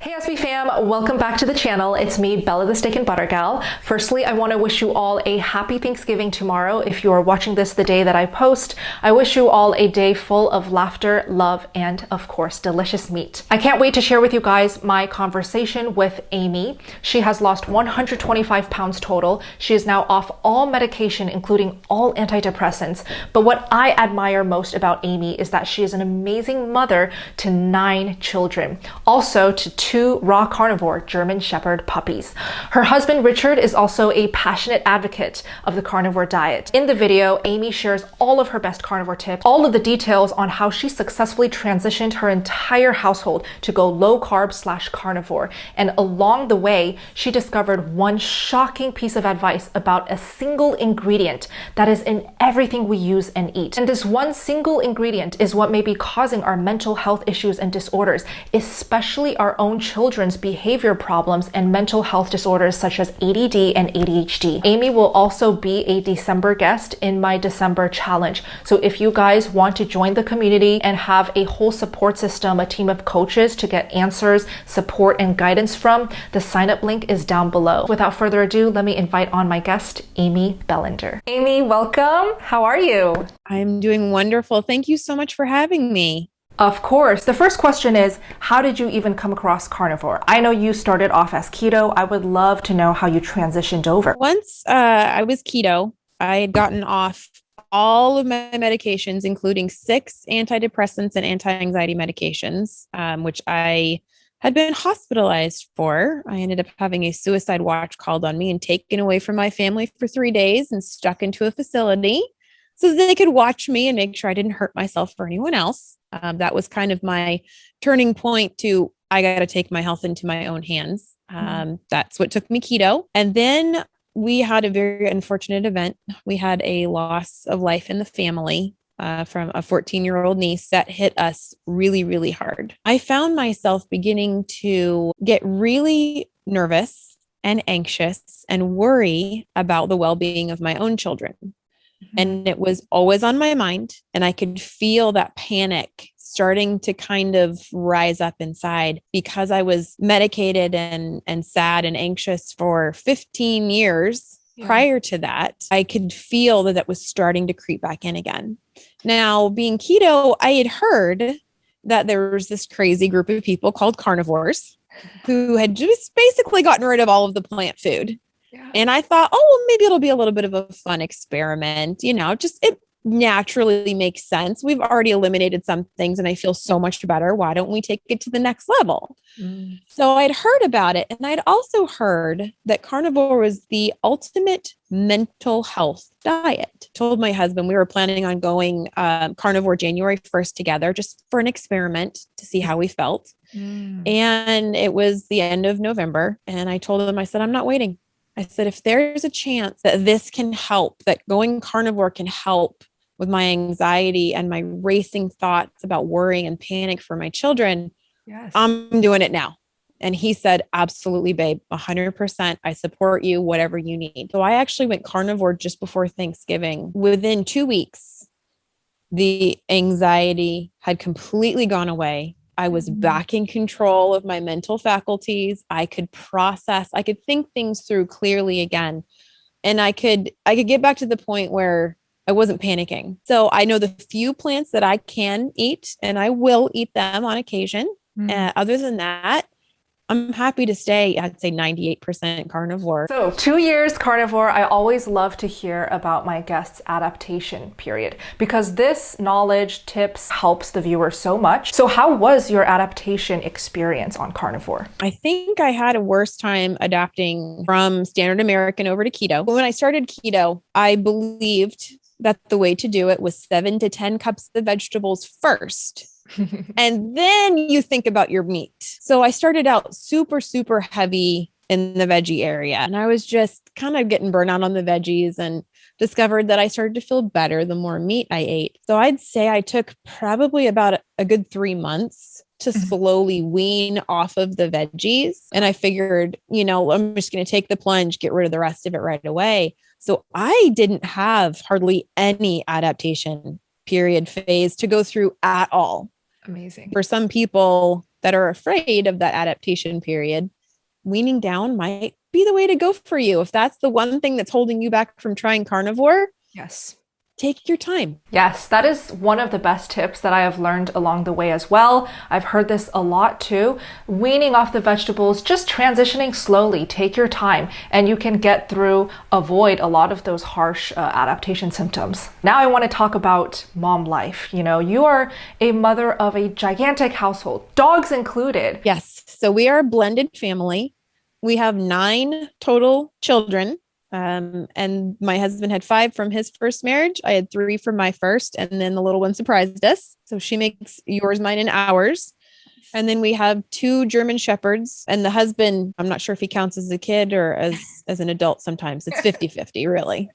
Hey SB fam, welcome back to the channel. It's me, Bella the Steak and Butter Gal. Firstly, I want to wish you all a happy Thanksgiving tomorrow. If you are watching this the day that I post, I wish you all a day full of laughter, love, and of course, delicious meat. I can't wait to share with you guys my conversation with Amy. She has lost 125 pounds total. She is now off all medication, including all antidepressants. But what I admire most about Amy is that she is an amazing mother to 9 children. Also to 2 raw carnivore German Shepherd puppies. Her husband Richard is also a passionate advocate of the carnivore diet. In the video, Amy shares all of her best carnivore tips, all of the details on how she successfully transitioned her entire household to go low carb / carnivore. And along the way, she discovered one shocking piece of advice about a single ingredient that is in everything we use and eat. And this one single ingredient is what may be causing our mental health issues and disorders, especially our own children's behavior problems and mental health disorders such as ADD and ADHD. Amy will also be a December guest in my December challenge. So if you guys want to join the community and have a whole support system, a team of coaches to get answers, support, and guidance from, the sign up link is down below. Without further ado, let me invite on my guest, Amy Bellender. Amy, welcome. How are you? I'm doing wonderful. Thank you so much for having me. Of course. The first question is, how did you even come across carnivore? I know you started off as keto. I would love to know how you transitioned over. Once I was keto, I had gotten off all of my medications, including 6 antidepressants and anti-anxiety medications, which I had been hospitalized for. I ended up having a suicide watch called on me and taken away from my family for 3 days and stuck into a facility so that they could watch me and make sure I didn't hurt myself or anyone else. That was kind of my turning point to, I got to take my health into my own hands. That's what took me keto. And then we had a very unfortunate event. We had a loss of life in the family from a 14-year-old niece that hit us really, really hard. I found myself beginning to get really nervous and anxious and worry about the well-being of my own children. And it was always on my mind, and I could feel that panic starting to kind of rise up inside because I was medicated and sad and anxious for 15 years. Prior to that, I could feel that was starting to creep back in again. Now, being keto, I had heard that there was this crazy group of people called carnivores who had just basically gotten rid of all of the plant food. And I thought, oh, well, maybe it'll be a little bit of a fun experiment. It naturally makes sense. We've already eliminated some things and I feel so much better. Why don't we take it to the next level? So I'd heard about it. And I'd also heard that carnivore was the ultimate mental health diet. Told my husband we were planning on going carnivore January 1st together just for an experiment to see how we felt. And it was the end of November. And I told him, I said, I'm not waiting. I said, if there's a chance that this can help, that going carnivore can help with my anxiety and my racing thoughts about worrying and panic for my children, I'm doing it now. And he said, absolutely, babe, 100%. I support you, whatever you need. So I actually went carnivore just before Thanksgiving. Within 2 weeks, the anxiety had completely gone away. I was back in control of my mental faculties. I could process, I could think things through clearly again. And I could get back to the point where I wasn't panicking. So I know the few plants that I can eat, and I will eat them on occasion. Other than that, I'm happy to stay, I'd say 98% carnivore. So 2 years carnivore. I always love to hear about my guests' adaptation period because this knowledge, tips helps the viewer so much. So how was your adaptation experience on carnivore? I think I had a worse time adapting from standard American over to keto. When I started keto, I believed that the way to do it was 7 to 10 cups of vegetables first. And then you think about your meat. So I started out super, super heavy in the veggie area. And I was just kind of getting burnt out on the veggies and discovered that I started to feel better the more meat I ate. So I'd say I took probably about a good 3 months to slowly wean off of the veggies. And I figured, I'm just going to take the plunge, get rid of the rest of it right away. So I didn't have hardly any adaptation period phase to go through at all. Amazing. For some people, that are afraid of that adaptation period, weaning down might be the way to go for you. If that's the one thing that's holding you back from trying carnivore, Yes. take your time. Yes, that is one of the best tips that I have learned along the way as well. I've heard this a lot too. Weaning off the vegetables, just transitioning slowly, take your time, and you can avoid a lot of those harsh adaptation symptoms. Now I want to talk about mom life. You are a mother of a gigantic household, dogs included. Yes. So we are a blended family. We have 9 total children. And my husband had 5 from his first marriage. I had 3 from my first, and then the little one surprised us. So she makes yours, mine, and ours. And then we have 2 German shepherds, and the husband, I'm not sure if he counts as a kid or as an adult. Sometimes it's 50-50, really.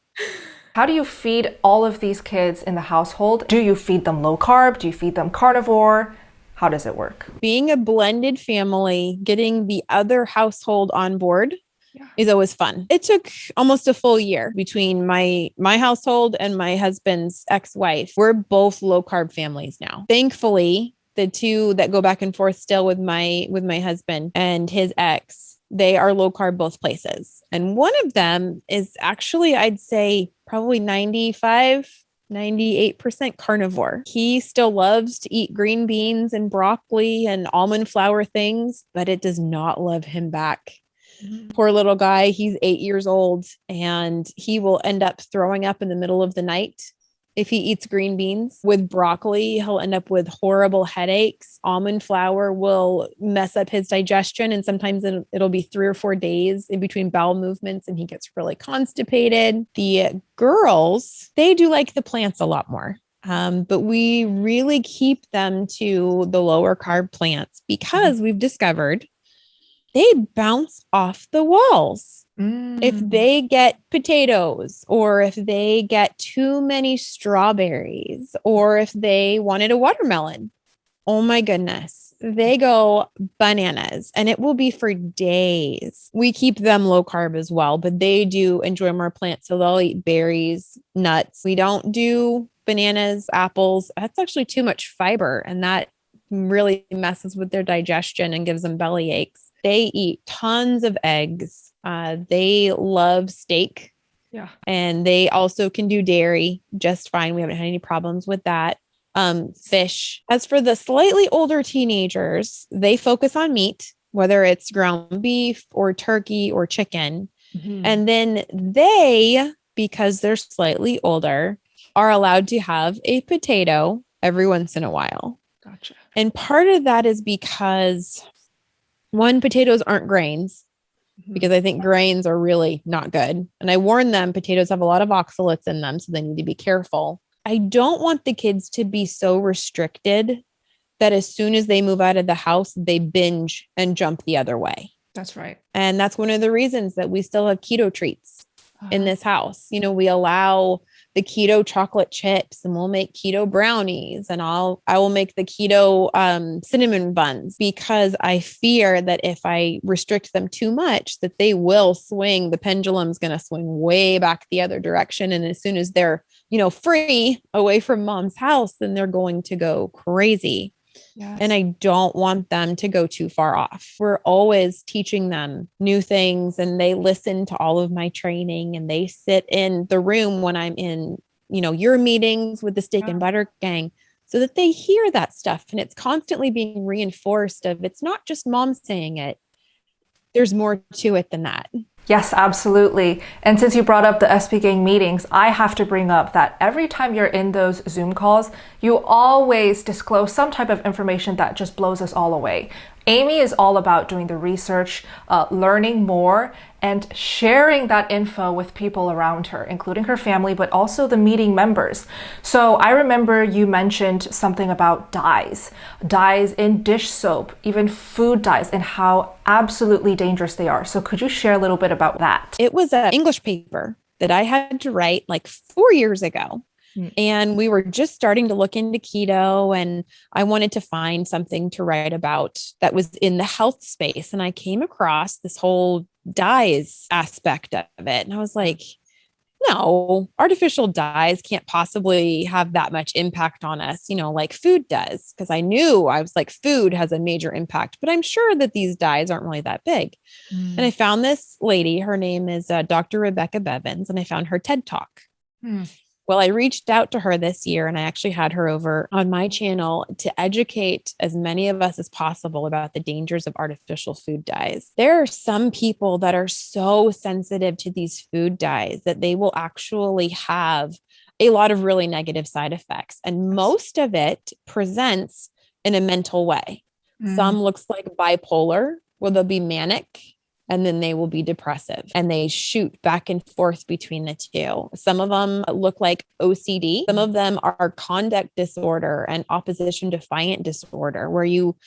How do you feed all of these kids in the household? Do you feed them low carb? Do you feed them carnivore? How does it work? Being a blended family, getting the other household on board is always fun. It took almost a full year between my household and my husband's ex-wife. We're both low carb families now. Thankfully, the 2 that go back and forth still with my husband and his ex, they are low carb both places. And one of them is actually, I'd say probably 98% carnivore. He still loves to eat green beans and broccoli and almond flour things, but it does not love him back. Poor little guy. He's 8 years old, and he will end up throwing up in the middle of the night if he eats green beans. With broccoli, he'll end up with horrible headaches. Almond flour will mess up his digestion, and sometimes it'll be 3 or 4 days in between bowel movements, and he gets really constipated. The girls, they do like the plants a lot more. But we really keep them to the lower carb plants because we've discovered they bounce off the walls. If they get potatoes, or if they get too many strawberries, or if they wanted a watermelon, oh my goodness, they go bananas, and it will be for days. We keep them low carb as well, but they do enjoy more plants. So they'll eat berries, nuts. We don't do bananas, apples. That's actually too much fiber, and that really messes with their digestion and gives them belly aches. They eat tons of eggs. They love steak. Yeah. And they also can do dairy just fine. We haven't had any problems with that. Fish. As for the slightly older teenagers, they focus on meat, whether it's ground beef or turkey or chicken. And then they, because they're slightly older, are allowed to have a potato every once in a while. Gotcha. And part of that is because, one, potatoes aren't grains, because I think grains are really not good. And I warn them, potatoes have a lot of oxalates in them, so they need to be careful. I don't want the kids to be so restricted that as soon as they move out of the house, they binge and jump the other way. That's right. And that's one of the reasons that we still have keto treats in this house. We allow the keto chocolate chips, and we'll make keto brownies, and I will make the keto cinnamon buns, because I fear that if I restrict them too much, that they will swing. The pendulum's going to swing way back the other direction. And as soon as they're, free away from mom's house, then they're going to go crazy. Yes. And I don't want them to go too far off. We're always teaching them new things, and they listen to all of my training, and they sit in the room when I'm in, your meetings with the steak and butter gang, so that they hear that stuff. And it's constantly being reinforced of, it's not just mom saying it. There's more to it than that. Yes, absolutely. And since you brought up the SP Gang meetings, I have to bring up that every time you're in those Zoom calls, you always disclose some type of information that just blows us all away. Amy is all about doing the research, learning more, and sharing that info with people around her, including her family, but also the meeting members. So I remember you mentioned something about dyes in dish soap, even food dyes, and how absolutely dangerous they are. So could you share a little bit about that? It was an English paper that I had to write like 4 years ago. And we were just starting to look into keto, and I wanted to find something to write about that was in the health space. And I came across this whole dyes aspect of it. And I was like, No, artificial dyes can't possibly have that much impact on us, like food does. Because I was like, food has a major impact, but I'm sure that these dyes aren't really that big. And I found this lady, her name is Dr. Rebecca Bevins, and I found her TED Talk. Well, I reached out to her this year and I actually had her over on my channel to educate as many of us as possible about the dangers of artificial food dyes. There are some people that are so sensitive to these food dyes that they will actually have a lot of really negative side effects. And most of it presents in a mental way. Some looks like bipolar, where they'll be manic, and then they will be depressive, and they shoot back and forth between the two. Some of them look like OCD. Some of them are conduct disorder and opposition defiant disorder, where you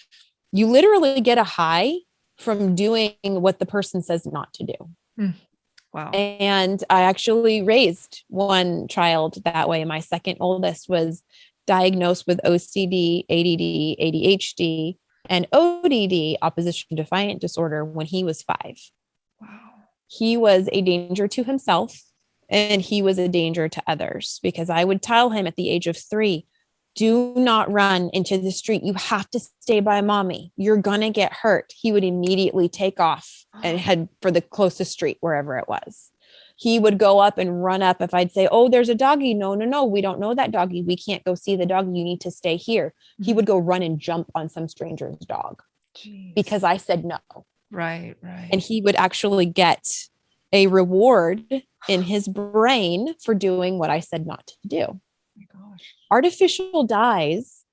literally get a high from doing what the person says not to do. Wow. And I actually raised one child that way. My second oldest was diagnosed with OCD, ADD, ADHD, and ODD, opposition defiant disorder, when he was 5. Wow. He was a danger to himself and he was a danger to others, because I would tell him at the age of 3, do not run into the street. You have to stay by mommy. You're going to get hurt. He would immediately take off and head for the closest street, wherever it was. He would go up and run up if I'd say, oh, there's a doggy. No, we don't know that doggy. We can't go see the doggy. You need to stay here. He would go run and jump on some stranger's dog. Jeez. Because I said no. Right. And he would actually get a reward in his brain for doing what I said not to do. Oh my gosh. Artificial dyes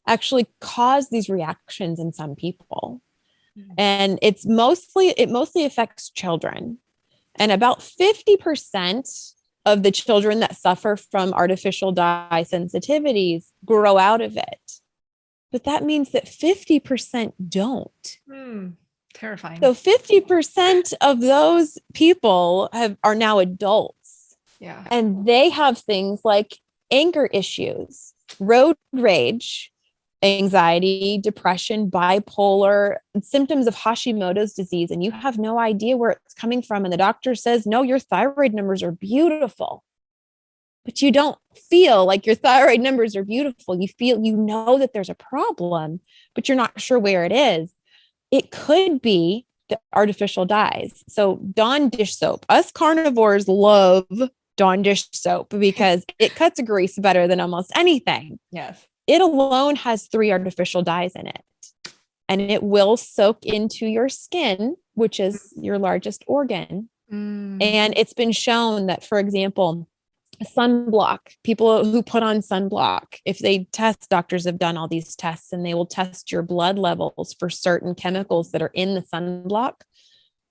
actually cause these reactions in some people. And it mostly affects children. And about 50% of the children that suffer from artificial dye sensitivities grow out of it. But that means that 50% don't. Terrifying. So 50% of those people are now adults. Yeah. And they have things like anger issues, road rage, anxiety, depression, bipolar, symptoms of Hashimoto's disease, and you have no idea where it's coming from. And the doctor says, no, your thyroid numbers are beautiful, but you don't feel like your thyroid numbers are beautiful. You know that there's a problem, but you're not sure where it is. It could be the artificial dyes. So Dawn dish soap, us carnivores love Dawn dish soap because it cuts grease better than almost anything. Yes. It alone has 3 artificial dyes in it, and it will soak into your skin, which is your largest organ. And it's been shown that, for example, sunblock, people who put on sunblock, if they test, doctors have done all these tests, and they will test your blood levels for certain chemicals that are in the sunblock.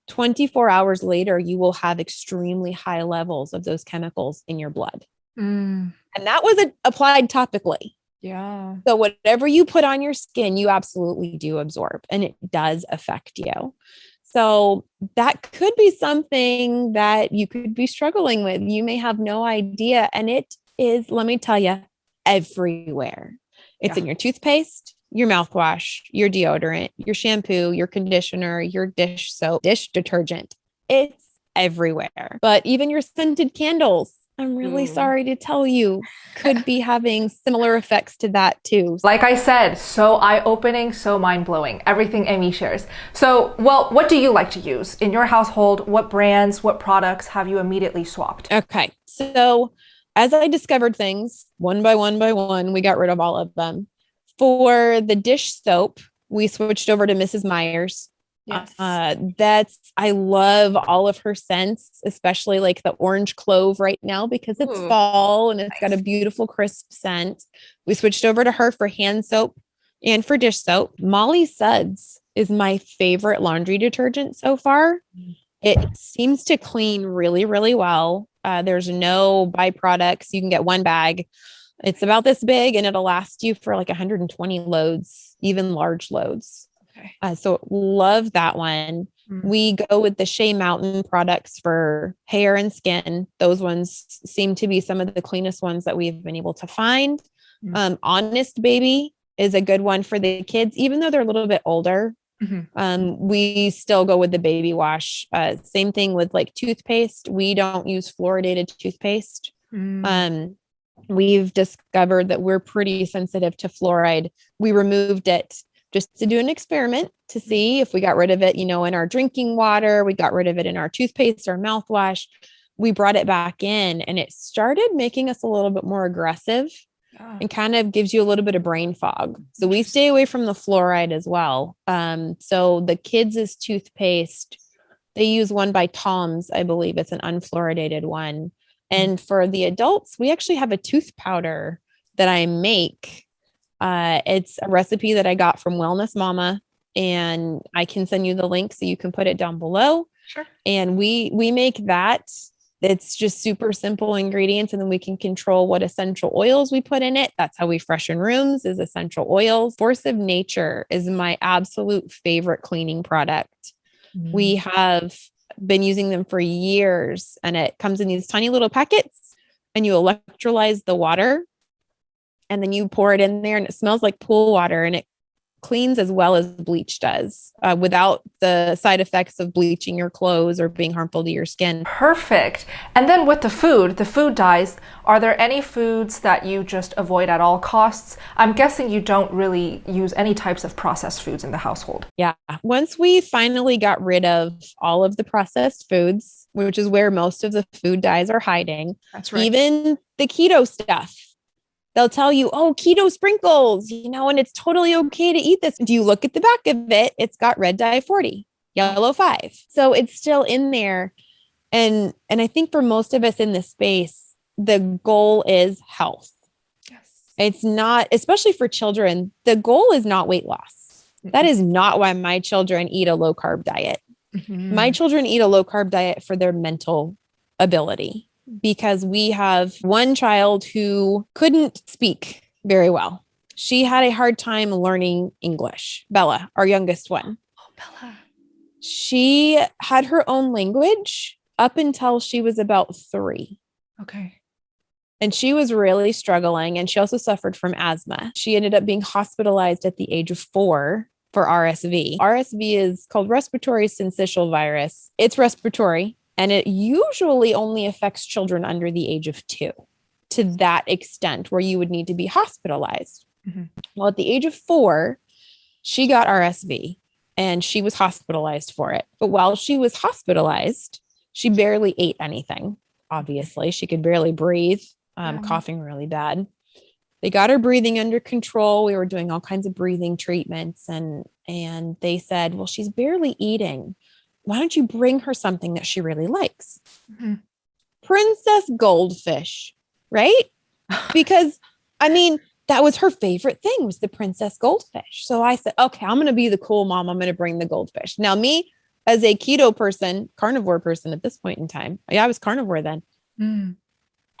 24 hours later, you will have extremely high levels of those chemicals in your blood. And that was applied topically. Yeah. So whatever you put on your skin, you absolutely do absorb, and it does affect you. So that could be something that you could be struggling with. You may have no idea. And it is, let me tell you, everywhere. It's in your toothpaste, your mouthwash, your deodorant, your shampoo, your conditioner, your dish soap, dish detergent. It's everywhere. But even your scented candles, I'm really sorry to tell you, could be having similar effects to that too. Like I said, so eye-opening, so mind-blowing, everything Amy shares. So, well, what do you like to use in your household? What brands, what products have you immediately swapped? Okay. So as I discovered things one by one, we got rid of all of them. For the dish soap, we switched over to Mrs. Meyer's. Yes. I love all of her scents, especially like the orange clove right now because it's fall and it's got a beautiful crisp scent. We switched over to her for hand soap and for dish soap. Molly Suds is my favorite laundry detergent so far. It seems to clean really, really well. There's no byproducts. You can get 1 bag. It's about this big and it'll last you for like 120 loads, even large loads. So love that one. We go with the Shea Mountain products for hair and skin. Those ones seem to be some of the cleanest ones that we've been able to find. Honest Baby is a good one for the kids, even though they're a little bit older. We still go with the baby wash. Same thing with like toothpaste. We don't use fluoridated toothpaste. We've discovered that we're pretty sensitive to fluoride. We removed it just to do an experiment to see if we got rid of it, in our drinking water. We got rid of it in our toothpaste, our mouthwash. We brought it back in and it started making us a little bit more aggressive and kind of gives you a little bit of brain fog. So we stay away from the fluoride as well. So the kids' toothpaste, they use one by Tom's, I believe it's an unfluoridated one. And for the adults, we actually have a tooth powder that I make. It's a recipe that I got from Wellness Mama, and I can send you the link so you can put it down below. Sure. And we make that. It's just super simple ingredients, and then we can control what essential oils we put in it. That's how we freshen rooms, is essential oils. Force of Nature is my absolute favorite cleaning product. We have been using them for years, and it comes in these tiny little packets, and you electrolyze the water and then you pour it in there and it smells like pool water, and it cleans as well as bleach does, without the side effects of bleaching your clothes or being harmful to your skin. Perfect. And then with the food dyes, are there any foods that you just avoid at all costs? I'm guessing you don't really use any types of processed foods in the household. Yeah. Once we finally got rid of all of the processed foods, which is where most of the food dyes are hiding, That's right. even the keto stuff, they'll tell you, oh, keto sprinkles, and it's totally okay to eat this. Do you look at the back of it? It's got red dye 40, yellow 5. So it's still in there. And I think for most of us in this space, the goal is health. Yes. It's not, especially for children, the goal is not weight loss. That is not why my children eat a low carb diet. My children eat a low carb diet for their mental ability. Because we have one child who couldn't speak very well. She had a hard time learning English. Bella, our youngest one. Oh, Bella. She had her own language up until she was about 3. Okay. And she was really struggling. And she also suffered from asthma. She ended up being hospitalized at the age of 4 for RSV. RSV is called respiratory syncytial virus. It's respiratory. And it usually only affects children under the age of 2 to that extent where you would need to be hospitalized. Well, at the age of 4, she got RSV and she was hospitalized for it. But while she was hospitalized, she barely ate anything. Obviously, she could barely breathe, coughing really bad. They got her breathing under control. We were doing all kinds of breathing treatments, and they said, well, she's barely eating. Why don't you bring her something that she really likes? Princess goldfish, right? Because that was her favorite thing, was the princess goldfish. So I said, okay, I'm going to be the cool mom. I'm going to bring the goldfish. Now, me as a keto person, carnivore person at this point in time, I was carnivore then.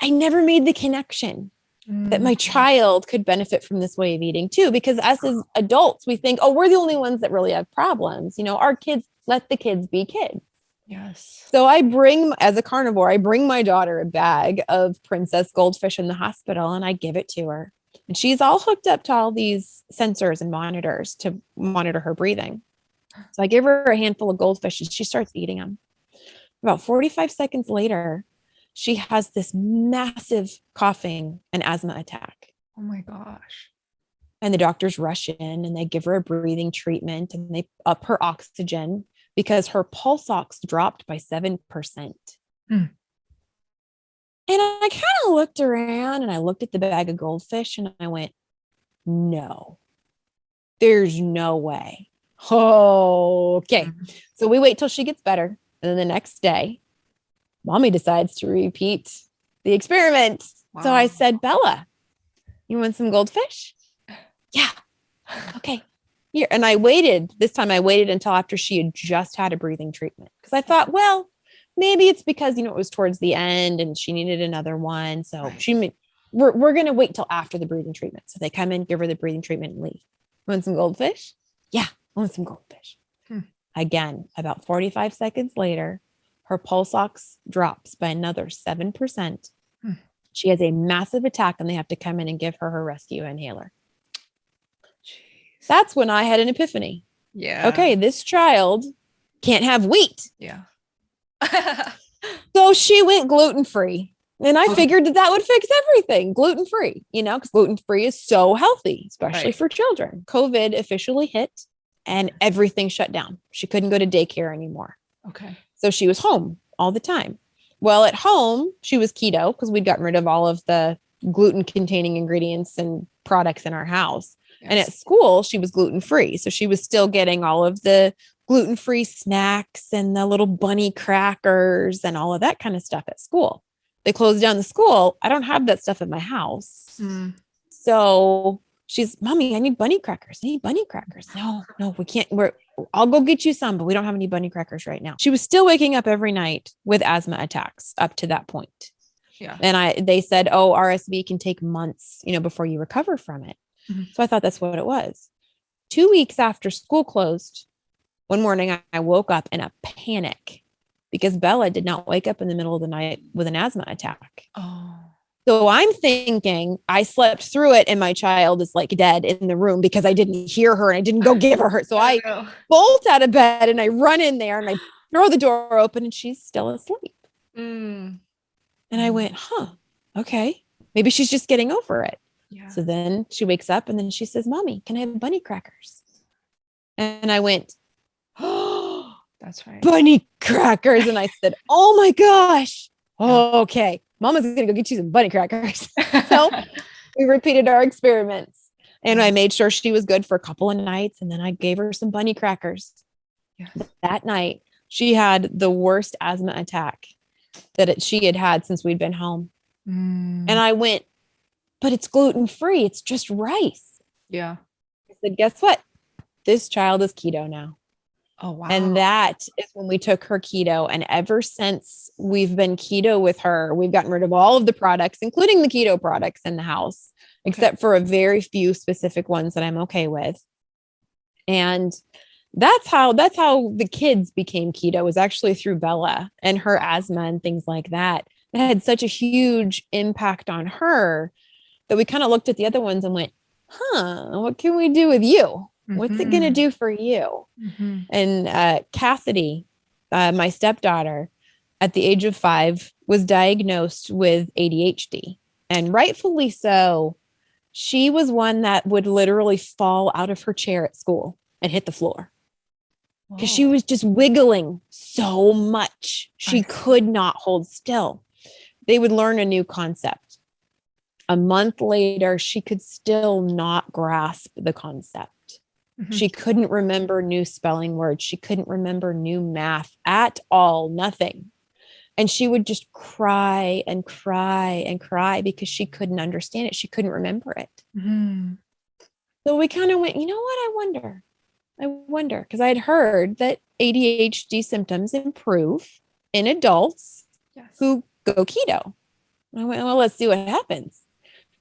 I never made the connection that my child could benefit from this way of eating too, because us as adults, we think, oh, we're the only ones that really have problems. Our kids, let the kids be kids. Yes. So as a carnivore, I bring my daughter a bag of princess goldfish in the hospital and I give it to her. And she's all hooked up to all these sensors and monitors to monitor her breathing. So I give her a handful of goldfish and she starts eating them. About 45 seconds later, she has this massive coughing and asthma attack. Oh my gosh. And the doctors rush in and they give her a breathing treatment and they up her oxygen because her pulse ox dropped by 7%. And I kind of looked around and I looked at the bag of goldfish and I went, no, there's no way. Oh, okay. So we wait till she gets better. And then the next day, mommy decides to repeat the experiment. Wow. So I said, Bella, you want some goldfish? Yeah. Okay. Here. And this time I waited until after she had just had a breathing treatment. Because I thought, well, maybe it's because, it was towards the end and she needed another one. So we're going to wait till after the breathing treatment. So they come in, give her the breathing treatment and leave. Want some goldfish? Yeah. I want some goldfish. Again, about 45 seconds later, her pulse ox drops by another 7%. She has a massive attack and they have to come in and give her rescue inhaler. That's when I had an epiphany. Yeah. Okay, this child can't have wheat. Yeah. So she went gluten-free. And I figured that would fix everything, gluten-free, because gluten-free is so healthy, especially for children. COVID officially hit and everything shut down. She couldn't go to daycare anymore. Okay. So she was home all the time. Well, at home, she was keto because we'd gotten rid of all of the gluten-containing ingredients and products in our house. Yes. And at school, she was gluten-free. So she was still getting all of the gluten-free snacks and the little bunny crackers and all of that kind of stuff at school. They closed down the school. I don't have that stuff in my house. So she's, Mommy, I need bunny crackers. No, we can't. I'll go get you some, but we don't have any bunny crackers right now. She was still waking up every night with asthma attacks up to that point. Yeah. And they said, RSV can take months, before you recover from it. Mm-hmm. So I thought that's what it was. 2 weeks after school closed, one morning I woke up in a panic because Bella did not wake up in the middle of the night with an asthma attack. Oh. So I'm thinking I slept through it and my child is like dead in the room because I didn't hear her and I didn't go give her. So I bolt out of bed and I run in there and I throw the door open and she's still asleep. And I went, okay, maybe she's just getting over it. Yeah. So then she wakes up and then she says, Mommy, can I have bunny crackers? And I went, oh, that's right. Bunny crackers. And I said, oh my gosh. Oh, okay. Mama's going to go get you some bunny crackers. So we repeated our experiments and I made sure she was good for a couple of nights. And then I gave her some bunny crackers. Yes. That night, she had the worst asthma attack that she had had since we'd been home. And I went, but it's gluten-free. It's just rice. Yeah. I said, guess what? This child is keto now. Oh, wow. And that is when we took her keto. And ever since we've been keto with her, we've gotten rid of all of the products, including the keto products in the house, except for a very few specific ones that I'm okay with. And that's how the kids became keto, was actually through Bella and her asthma and things like that. It had such a huge impact on her that we kind of looked at the other ones and went, what can we do with you? What's it going to do for you? Mm-hmm. And Cassidy, my stepdaughter, at the age of 5, was diagnosed with ADHD. And rightfully so. She was one that would literally fall out of her chair at school and hit the floor because she was just wiggling so much. She could not hold still. They would learn a new concept. A month later, she could still not grasp the concept. Mm-hmm. She couldn't remember new spelling words. She couldn't remember new math at all, nothing. And she would just cry and cry and cry because she couldn't understand it. She couldn't remember it. Mm-hmm. So we kind of went, you know what? I wonder, because I had heard that ADHD symptoms improve in adults who go keto. I went, well, let's see what happens.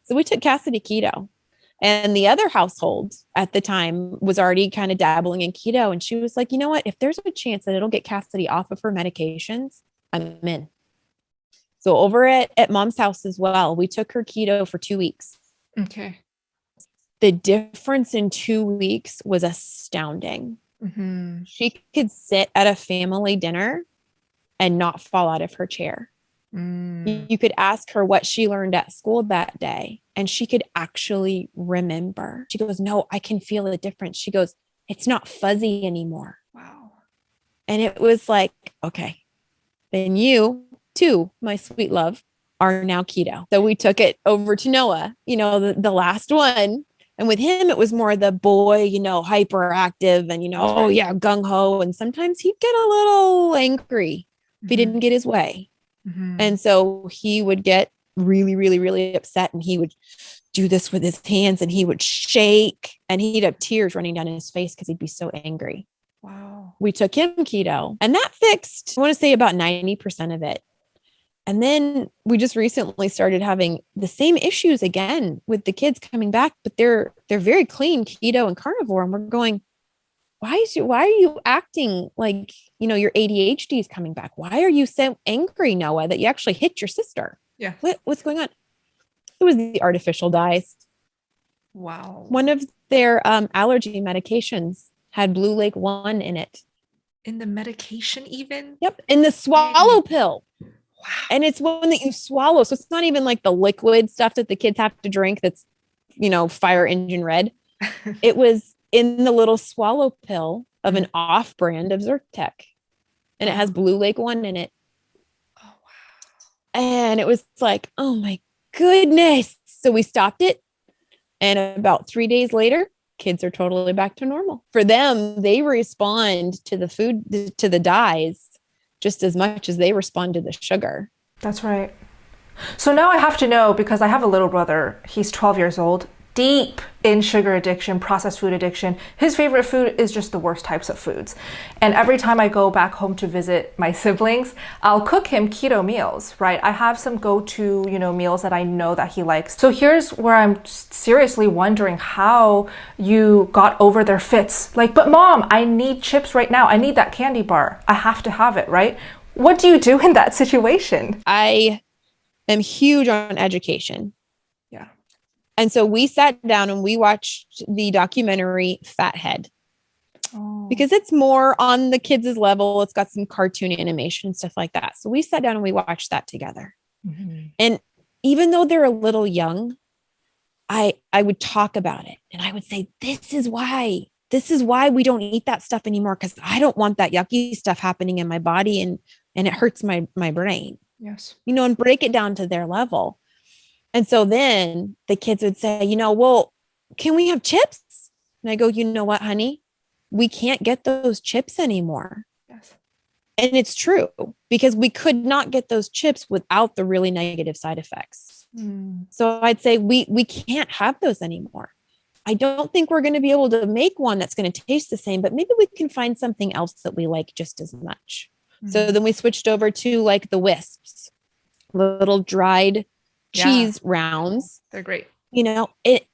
So we took Cassidy keto. And the other household at the time was already kind of dabbling in keto. And she was like, you know what? If there's a chance that it'll get Cassidy off of her medications, I'm in. So over at Mom's house as well, we took her keto for 2 weeks. Okay. The difference in 2 weeks was astounding. Mm-hmm. She could sit at a family dinner and not fall out of her chair. You could ask her what she learned at school that day, and she could actually remember. She goes, no, I can feel the difference. She goes, it's not fuzzy anymore. Wow. And it was like, okay, then you too, my sweet love, are now keto. So we took it over to Noah, the last one. And with him, it was more the boy, hyperactive and, oh yeah, gung ho. And sometimes he'd get a little angry if he didn't get his way. Mm-hmm. And so he would get really, really, really upset and he would do this with his hands and he would shake and he'd have tears running down his face because he'd be so angry. Wow. We took him keto and that fixed, I want to say about 90% of it. And then we just recently started having the same issues again with the kids coming back, but they're very clean keto and carnivore. And we're going, why are you acting like, your ADHD is coming back? Why are you so angry, Noah, that you actually hit your sister? Yeah. What's going on? It was the artificial dyes. Wow. One of their allergy medications had Blue Lake 1 in it. In the medication even? Yep. In the swallow pill. Wow. And it's one that you swallow. So it's not even like the liquid stuff that the kids have to drink that's, fire engine red. It was in the little swallow pill of an off brand of Zyrtec. And it has Blue Lake 1 in it. Oh, wow. And it was like, oh my goodness. So we stopped it. And about 3 days later, kids are totally back to normal. For them, they respond to the food, to the dyes, just as much as they respond to the sugar. That's right. So now I have to know, because I have a little brother, he's 12 years old, deep in sugar addiction, processed food addiction. His favorite food is just the worst types of foods. And every time I go back home to visit my siblings, I'll cook him keto meals, right? I have some go-to, meals that I know that he likes. So here's where I'm seriously wondering how you got over their fits. Like, but mom, I need chips right now. I need that candy bar. I have to have it, right? What do you do in that situation? I am huge on education. Yeah. And so we sat down and we watched the documentary Fathead. Oh. Because it's more on the kids' level. It's got some cartoon animation and stuff like that. So we sat down and we watched that together. Mm-hmm. And even though they're a little young, I would talk about it and I would say, this is why we don't eat that stuff anymore. Cause I don't want that yucky stuff happening in my body and it hurts my brain. Yes. And break it down to their level. And so then the kids would say, well, can we have chips? And I go, you know what, honey, we can't get those chips anymore. Yes. And it's true, because we could not get those chips without the really negative side effects. So I'd say we can't have those anymore. I don't think we're going to be able to make one that's going to taste the same, but maybe we can find something else that we like just as much. So then we switched over to like the wisps, little dried cheese rounds. They're great.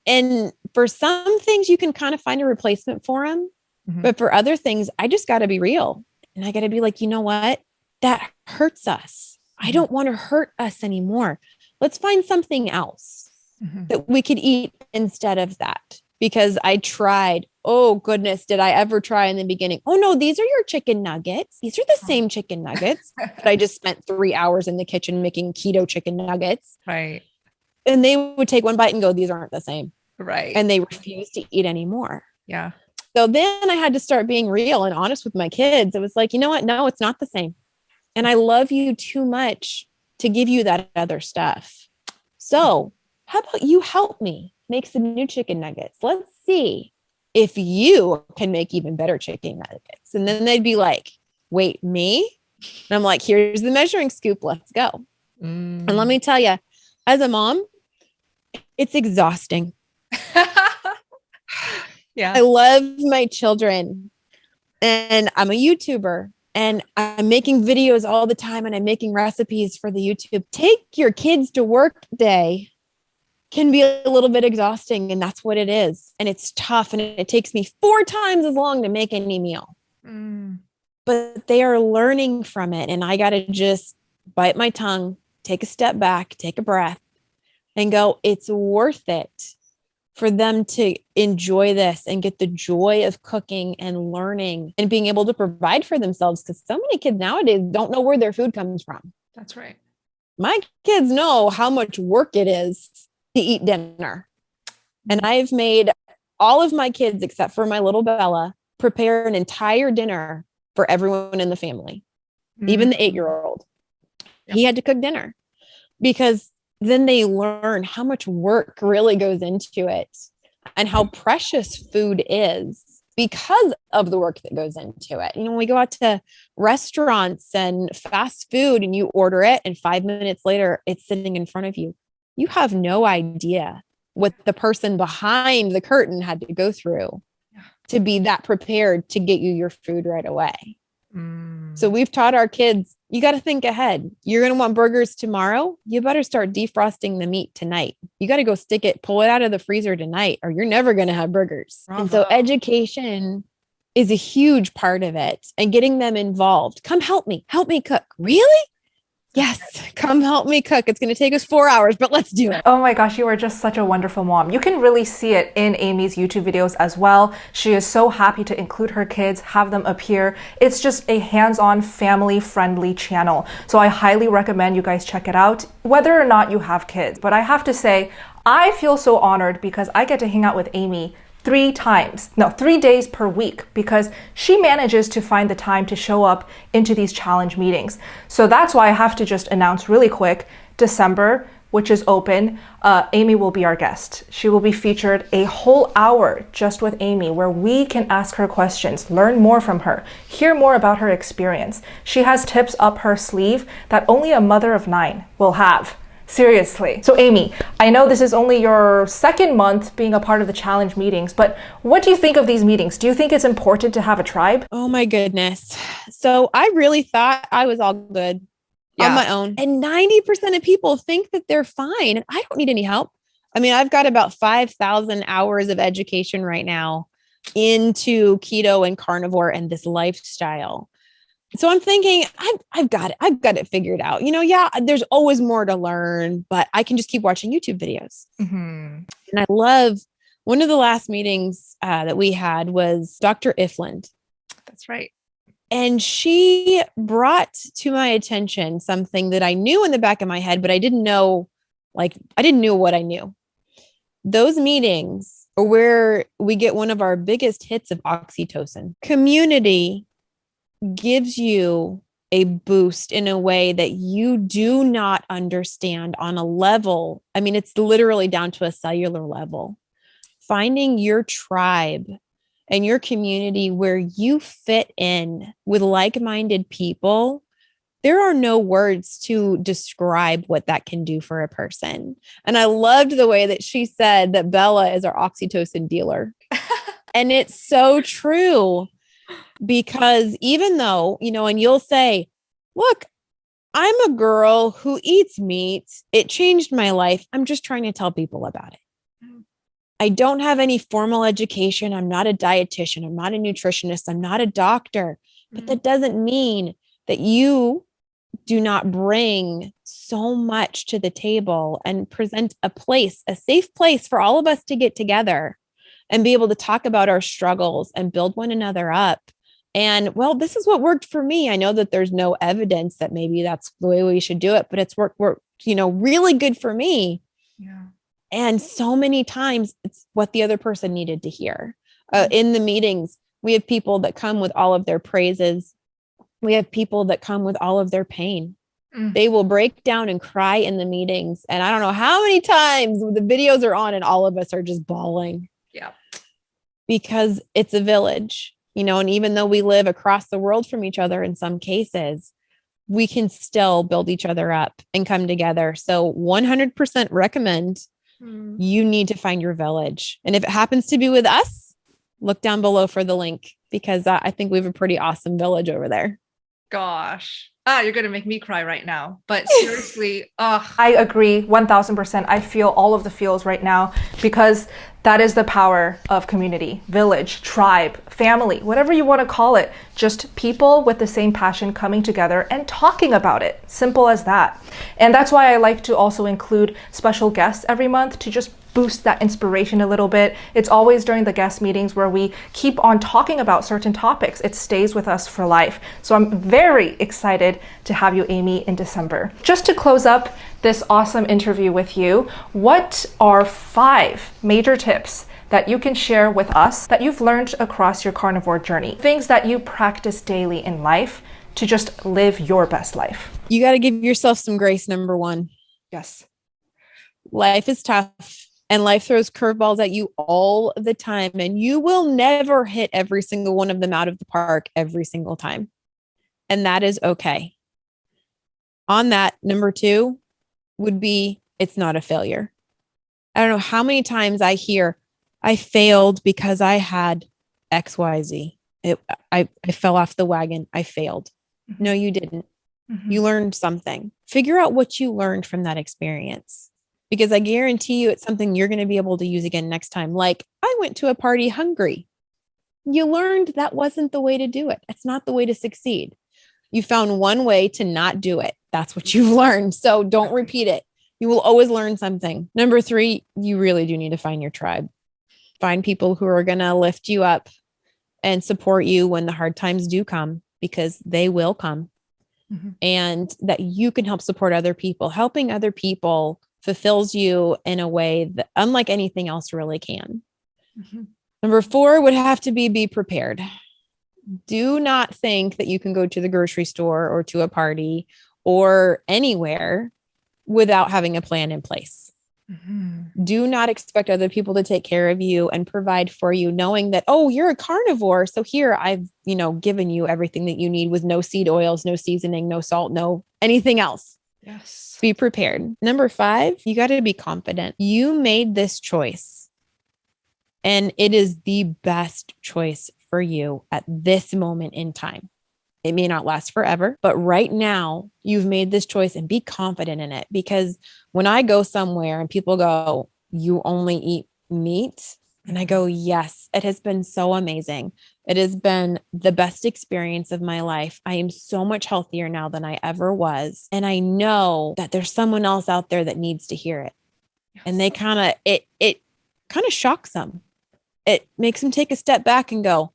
And for some things you can kind of find a replacement for them. But for other things, I just got to be real. And I got to be like, you know what? That hurts us. I don't want to hurt us anymore. Let's find something else that we could eat instead of that. Because I tried. Oh goodness. Did I ever try in the beginning? Oh no, these are your chicken nuggets. These are the same chicken nuggets. But I just spent 3 hours in the kitchen making keto chicken nuggets. Right. And they would take one bite and go, these aren't the same. Right. And they refused to eat anymore. Yeah. So then I had to start being real and honest with my kids. It was like, you know what? No, it's not the same. And I love you too much to give you that other stuff. So how about you help me make some new chicken nuggets? Let's see if you can make even better chicken nuggets. And then they'd be like, wait, me? And I'm like, here's the measuring scoop. Let's go. And let me tell you, as a mom, it's exhausting. Yeah. I love my children and I'm a YouTuber and I'm making videos all the time and I'm making recipes for the YouTube. Take your kids to work day can be a little bit exhausting, and that's what it is. And it's tough and it takes me 4 times as long to make any meal. But they are learning from it. And I got to just bite my tongue, take a step back, take a breath and go, it's worth it for them to enjoy this and get the joy of cooking and learning and being able to provide for themselves. Because so many kids nowadays don't know where their food comes from. That's right. My kids know how much work it is to eat dinner. And I've made all of my kids, except for my little Bella, prepare an entire dinner for everyone in the family, even the 8-year-old. He had to cook dinner because then they learn how much work really goes into it and how precious food is because of the work that goes into it. We go out to restaurants and fast food and you order it and 5 minutes later it's sitting in front of you. You have no idea what the person behind the curtain had to go through to be that prepared to get you your food right away. So we've taught our kids, you got to think ahead. You're going to want burgers tomorrow. You better start defrosting the meat tonight. You got to go pull it out of the freezer tonight, or you're never going to have burgers. Bravo. And so education is a huge part of it and getting them involved. Come help me cook. Really? Yes, come help me cook. It's going to take us 4 hours, but let's do it. Oh my gosh, you are just such a wonderful mom. You can really see it in Amy's YouTube videos as well. She is so happy to include her kids, have them appear. It's just a hands-on, family-friendly channel. So I highly recommend you guys check it out, whether or not you have kids. But I have to say, I feel so honored because I get to hang out with Amy 3 days per week, because she manages to find the time to show up into these challenge meetings. So that's why I have to just announce really quick, December, which is open, Amy will be our guest. She will be featured a whole hour just with Amy, where we can ask her questions, learn more from her, hear more about her experience. She has tips up her sleeve that only a mother of 9 will have. Seriously. So Amy, I know this is only your 2nd month being a part of the challenge meetings, but what do you think of these meetings? Do you think it's important to have a tribe? Oh my goodness. So I really thought I was all good on my own. And 90% of people think that they're fine. And I don't need any help. I mean, I've got about 5,000 hours of education right now into keto and carnivore and this lifestyle. So I'm thinking, I've got it figured out. There's always more to learn, but I can just keep watching YouTube videos. Mm-hmm. And I love, one of the last meetings that we had was Dr. Ifland. That's right. And she brought to my attention something that I knew in the back of my head, but I didn't know what I knew. Those meetings are where we get one of our biggest hits of oxytocin. Community gives you a boost in a way that you do not understand on a level. I mean, it's literally down to a cellular level. Finding your tribe and your community where you fit in with like-minded people, there are no words to describe what that can do for a person. And I loved the way that she said that Bella is our oxytocin dealer. And it's so true. Because even though, and you'll say, look, I'm a girl who eats meat. It changed my life. I'm just trying to tell people about it. I don't have any formal education. I'm not a dietitian. I'm not a nutritionist. I'm not a doctor. But that doesn't mean that you do not bring so much to the table and present a safe place for all of us to get together and be able to talk about our struggles and build one another up. And well, this is what worked for me. I know that there's no evidence that maybe that's the way we should do it, but it's worked, really good for me. Yeah. And so many times it's what the other person needed to hear. In the meetings, we have people that come with all of their praises. We have people that come with all of their pain. They will break down and cry in the meetings. And I don't know how many times the videos are on and all of us are just bawling. Yeah. Because it's a village. And even though we live across the world from each other in some cases, we can still build each other up and come together. So 100% recommend you need to find your village. And if it happens to be with us, look down below for the link, because I think we have a pretty awesome village over there. Gosh. You're going to make me cry right now. But seriously, I agree 1000%. I feel all of the feels right now, because that is the power of community, village, tribe, family, whatever you want to call it. Just people with the same passion coming together and talking about it. Simple as that. And that's why I like to also include special guests every month to just boost that inspiration a little bit. It's always during the guest meetings where we keep on talking about certain topics. It stays with us for life. So I'm very excited to have you, Amy, in December. Just to close up this awesome interview with you, what are 5 major tips that you can share with us that you've learned across your carnivore journey? Things that you practice daily in life to just live your best life. You got to give yourself some grace, number 1. Yes. Life is tough. And life throws curveballs at you all the time. And you will never hit every single one of them out of the park every single time. And that is okay. On that, number 2 would be, it's not a failure. I don't know how many times I hear, I failed because I had XYZ. I fell off the wagon. I failed. No, you didn't. You learned something. Figure out what you learned from that experience. Because I guarantee you it's something you're going to be able to use again next time. Like, I went to a party hungry. You learned that wasn't the way to do it. It's not the way to succeed. You found one way to not do it. That's what you've learned. So don't repeat it. You will always learn something. Number 3, you really do need to find your tribe. Find people who are going to lift you up and support you when the hard times do come, because they will come. And that you can help support other people. Helping other people fulfills you in a way that unlike anything else really can. Number 4 would have to be prepared. Do not think that you can go to the grocery store or to a party or anywhere without having a plan in place. Do not expect other people to take care of you and provide for you, knowing that, oh, you're a carnivore. So here I've, given you everything that you need with no seed oils, no seasoning, no salt, no anything else. Yes. Be prepared. Number 5, you got to be confident. You made this choice and it is the best choice for you at this moment in time. It may not last forever, but right now you've made this choice, and be confident in it. Because when I go somewhere and people go, you only eat meat? And I go, yes, it has been so amazing. It has been the best experience of my life. I am so much healthier now than I ever was. And I know that there's someone else out there that needs to hear it. Yes. And they it kind of shocks them. It makes them take a step back and go,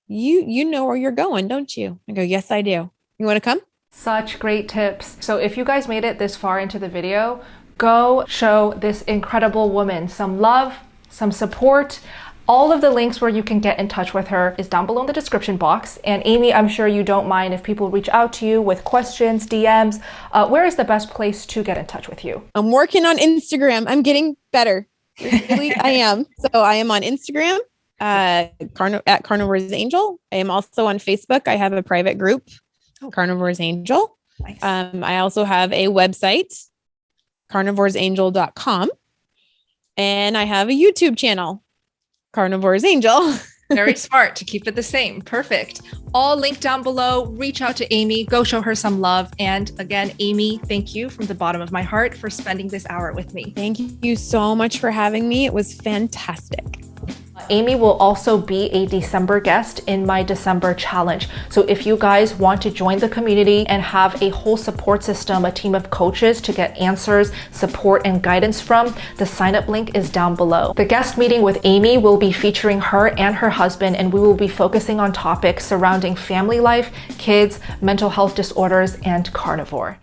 you know where you're going, don't you? I go, yes, I do. You want to come? Such great tips. So if you guys made it this far into the video, go show this incredible woman some love, some support. All of the links where you can get in touch with her is down below in the description box. And Amy, I'm sure you don't mind if people reach out to you with questions, DMs. Where is the best place to get in touch with you? I'm working on Instagram. I'm getting better. Really, I am. So I am on Instagram. At Carnivore's Angel. I am also on Facebook. I have a private group, Carnivore's Angel. Nice. I also have a website, carnivoresangel.com. And I have a YouTube channel, Carnivore's Angel. Very smart to keep it the same. Perfect. All linked down below. Reach out to Amy. Go show her some love. And again, Amy, thank you from the bottom of my heart for spending this hour with me. Thank you so much for having me. It was fantastic. Amy will also be a December guest in my December challenge. So if you guys want to join the community and have a whole support system, a team of coaches to get answers, support, and guidance from, the sign-up link is down below. The guest meeting with Amy will be featuring her and her husband, and we will be focusing on topics surrounding family life, kids, mental health disorders, and carnivore.